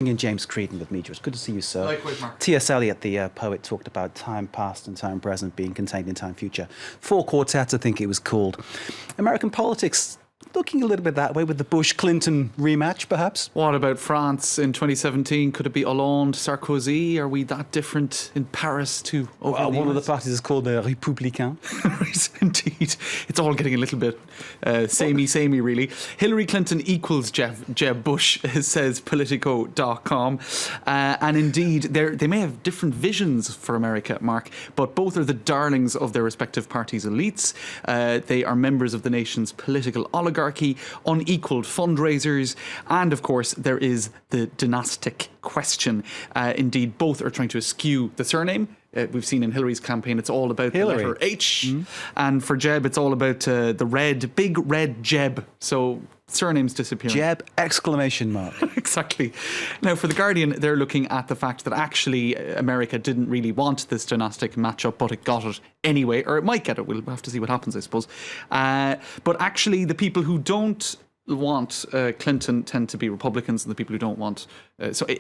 And James Creedon with Media. It's good to see you, sir. Likewise, Mark. T.S. Eliot, the poet, talked about time past and time present being contained in time future. 4 quartets, I think it was called. American politics looking a little bit that way with the Bush-Clinton rematch, perhaps. What about France in 2017? Could it be Hollande, Sarkozy? Are we that different in Paris to over Well, the one of the US? parties is called the Républicain. Right, indeed. It's all getting a little bit samey, really. Hillary Clinton equals Jeb Bush, says Politico.com. And indeed, they may have different visions for America, Mark, but both are the darlings of their respective parties' elites. They are members of the nation's political oligarchy, unequalled fundraisers, and of course, there is the dynastic question. Indeed, both are trying to eschew the surname. We've seen in Hillary's campaign, it's all about Hillary. the letter H. And for Jeb, it's all about the big red Jeb. So surnames disappearing. Jeb, exclamation mark. Exactly. Now, for The Guardian, they're looking at the fact that actually America didn't really want this dynastic matchup, but it got it anyway, or it might get it. We'll have to see what happens, I suppose. But actually, the people who don't want Clinton tend to be Republicans, and the people who don't want...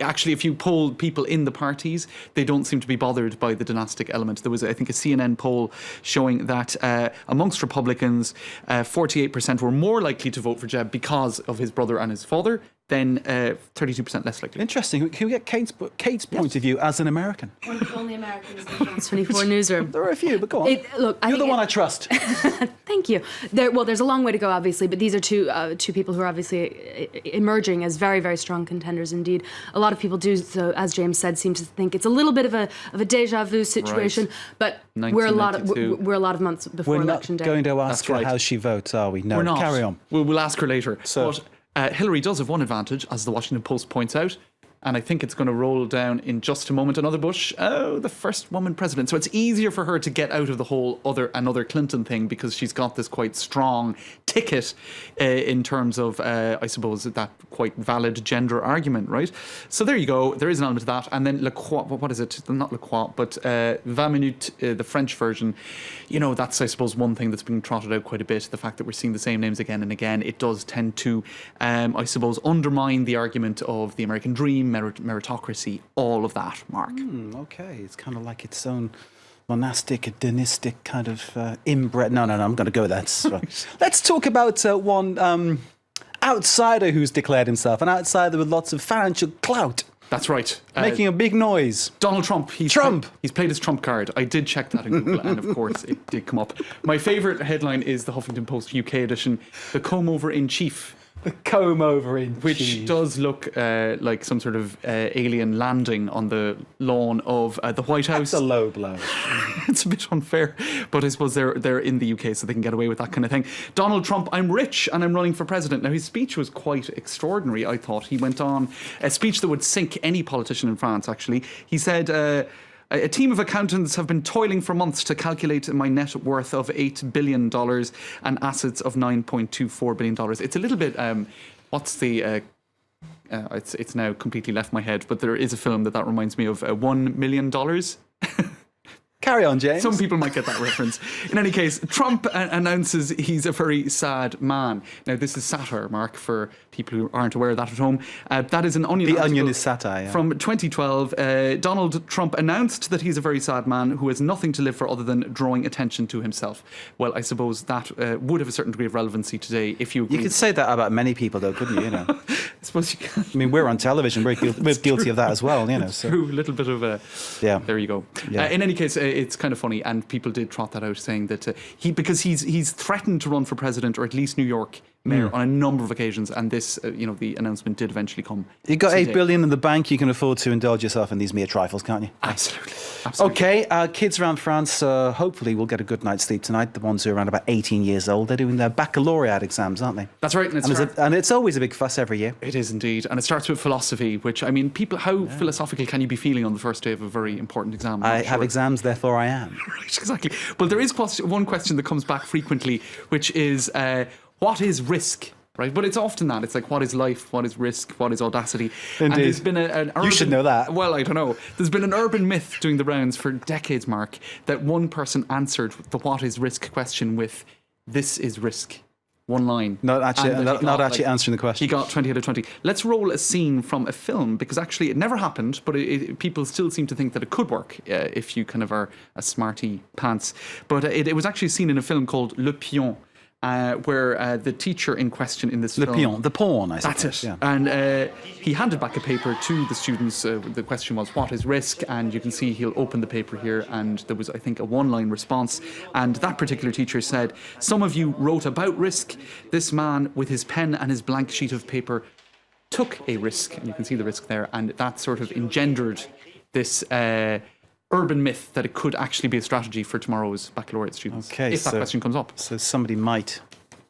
actually, if you poll people in the parties, they don't seem to be bothered by the dynastic element. There was, I think, a CNN poll showing that amongst Republicans, 48% were more likely to vote for Jeb because of his brother and his father, then 32% less likely. Interesting. Can we get Kate's point of view as an American? One of the only Americans in the France 24 newsroom. There are a few, but go on. You're the one I trust. Thank you. There's a long way to go, obviously, but these are two people who are obviously emerging as very, very strong contenders indeed. A lot of people do, so, as James said, seem to think it's a little bit of a deja vu situation, right. But we're a lot of months before election day. We're not going to ask her how she votes, are we? No, we're not. Carry on. We'll ask her later. So. But Hillary does have one advantage, as the Washington Post points out, and I think it's going to roll down in just a moment. Another Bush, the first woman president. So it's easier for her to get out of the whole another Clinton thing because she's got this quite strong ticket in terms of, I suppose, that quite valid gender argument, right? So there you go. There is an element of that. And then Le Croix, what is it? Not Le Croix, but 20 Minutes, the French version. You know, that's, I suppose, one thing that's being trotted out quite a bit. The fact that we're seeing the same names again and again. It does tend to, I suppose, undermine the argument of the American dream, meritocracy, all of that, Mark. Okay, it's kind of like its own monastic, dynastic kind of inbred. No, I'm going to go with that. Right. Let's talk about one outsider who's declared himself, an outsider with lots of financial clout. That's right. Making a big noise. Donald Trump. He's played his trump card. I did check that in Google, and of course it did come up. My favourite headline is the Huffington Post UK edition, the comb-over in chief. The comb-over in Which chief. does look like some sort of alien landing on the lawn of the White House. That's a low blow. It's a bit unfair, but I suppose they're in the UK, so they can get away with that kind of thing. Donald Trump, I'm rich and I'm running for president. Now, his speech was quite extraordinary, I thought. He went on a speech that would sink any politician in France, actually. He said... a team of accountants have been toiling for months to calculate my net worth of $8 billion and assets of $9.24 billion. It's a little bit, what's the... it's now completely left my head, but there is a film that reminds me of $1 million. Carry on, James. Some people might get that reference. In any case, Trump announces he's a very sad man. Now, this is satire, Mark, for people who aren't aware of that at home. That is an Onion The article Onion is satire, yeah. from 2012. Donald Trump announced that he's a very sad man who has nothing to live for other than drawing attention to himself. Well, I suppose that would have a certain degree of relevancy today if you agree. You could say that about many people, though, couldn't you? I suppose you can. I mean, we're on television. We're guilty of that as well, you know. So. True, a little bit of a... Yeah. There you go. Yeah. In any case, it's kind of funny, and people did trot that out, saying that because he's threatened to run for president, or at least New York mayor, on a number of occasions, and this, the announcement did eventually come. You got today. $8 billion in the bank. You can afford to indulge yourself in these mere trifles, can't you? Absolutely. Okay, kids around France hopefully will get a good night's sleep tonight. The ones who are around about 18 years old, they're doing their baccalaureate exams, aren't they? That's right. And it's always a big fuss every year. It is indeed, and it starts with philosophy, which, I mean, how philosophical can you be feeling on the first day of a very important exam? I have exams, therefore I am. Right, exactly. But there is one question that comes back frequently, which is, what is risk? Right, but it's often that. It's like, what is life? What is risk? What is audacity? Indeed. And there's been an urban... You should know that. Well, I don't know. There's been an urban myth doing the rounds for decades, Mark, that one person answered the what is risk question with, this is risk. one line. Not actually, And that he not got, actually answering the question. He got 20 out of 20. Let's roll a scene from a film, because actually it never happened, but people still seem to think that it could work if you kind of are a smarty pants. But it was actually seen in a film called Le Pion, where the teacher in question in this Le film... Pion, the pawn, I suppose. That's it. Yeah. And he handed back a paper to the students. The question was, what is risk? And you can see he'll open the paper here, and there was, I think, a one-line response. And that particular teacher said, some of you wrote about risk. This man, with his pen and his blank sheet of paper, took a risk. And you can see the risk there. And that sort of engendered this... urban myth that it could actually be a strategy for tomorrow's baccalaureate students, if that question comes up. So somebody might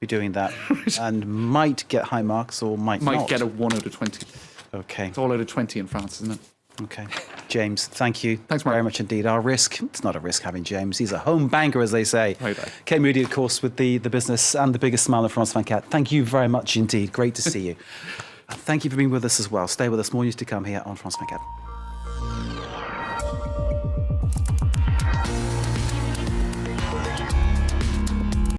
be doing that and might get high marks or might not. Get a 1 out of 20. Okay. It's all out of 20 in France, isn't it? Okay. James, thank you. Thanks, Mark. Very much indeed. Our risk, it's not a risk having James. He's a home banker, as they say. Right. Kate Moody, of course, with the business and the biggest smile of France 24. Thank you very much indeed. Great to see you. Thank you for being with us as well. Stay with us. More news to come here on France 24.